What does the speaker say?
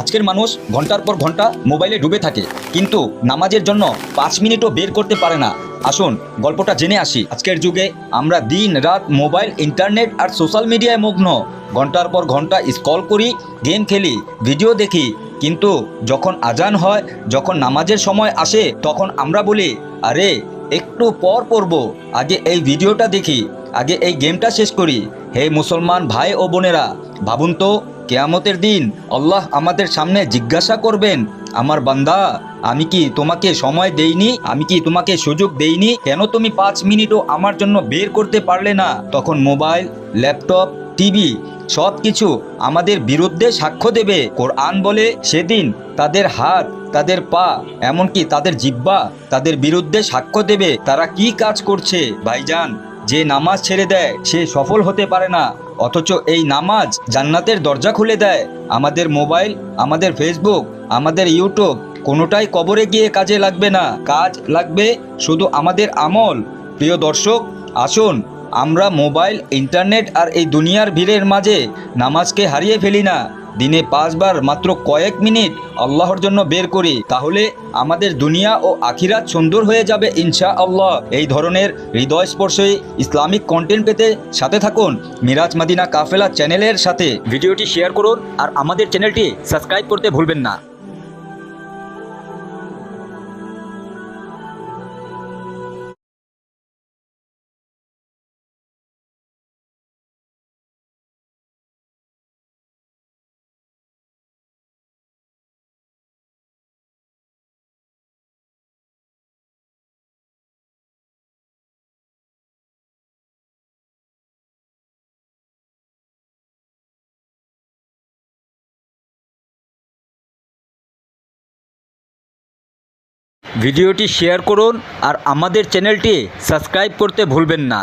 আজকের মানুষ ঘন্টার পর ঘন্টা মোবাইলে ডুবে থাকে, কিন্তু নামাজের জন্য 5 মিনিটও বের করতে পারে না। আসুন গল্পটা জেনে আসি। আজকের যুগে আমরা দিন রাত মোবাইল, ইন্টারনেট আর সোশ্যাল মিডিয়ায় মগ্ন। ঘন্টার পর ঘন্টা স্ক্রল করি, গেম খেলি, ভিডিও দেখি, কিন্তু যখন আজান হয়, যখন নামাজের সময় আসে, তখন আমরা বলি, আরে একটু পর পড়ব, আগে এই ভিডিওটা দেখি, আগে এই গেমটা শেষ করি। হে মুসলমান ভাই ও বোনেরা, ভাবুন তো, কেয়ামতের দিন আল্লাহ আমাদের সামনে জিজ্ঞাসা করবেন, আমার বান্দা, আমি কি তোমাকে সময় দেইনি? আমি কি তোমাকে সুযোগ দেইনি? কেন তুমি 5 মিনিটও আমার জন্য বের করতে পারলে না? তখন মোবাইল, ল্যাপটপ, টিভি সব কিছু আমাদের বিরুদ্ধে সাক্ষ্য দেবে। কোরআন বলে সেদিন তাদের হাত, তাদের পা, এমনকি তাদের জিহ্বা তাদের বিরুদ্ধে সাক্ষ্য দেবে তারা কি কাজ করছে। ভাইজান, যে নামাজ ছেড়ে দেয় সে সফল হতে পারে না, অথচ এই নামাজ জান্নাতের দরজা খুলে দেয়। আমাদের মোবাইল, আমাদের ফেসবুক, আমাদের ইউটিউব কোনোটাই কবরে গিয়ে কাজে লাগবে না, কাজ লাগবে শুধু আমাদের আমল। প্রিয় দর্শক, আসুন আমরা মোবাইল, ইন্টারনেট আর এই দুনিয়ার ভিড়ের মাঝে নামাজকে হারিয়ে ফেলি না। দিনে 5 বার মাত্র কয়েক মিনিট আল্লাহর জন্য বের করি, তাহলে আমাদের দুনিয়া ও আখিরাত সুন্দর হয়ে যাবে ইনশাআল্লাহ। এই ধরনের হৃদয়স্পর্শী ইসলামিক কন্টেন্ট পেতে সাথে থাকুন মিরাজ মদিনা কাফেলা চ্যানেলের সাথে। ভিডিওটি শেয়ার করুন আর আমাদের চ্যানেলটি সাবস্ক্রাইব করতে ভুলবেন না। ভিডিওটি শেয়ার করুন আর আমাদের চ্যানেলটি সাবস্ক্রাইব করতে ভুলবেন না।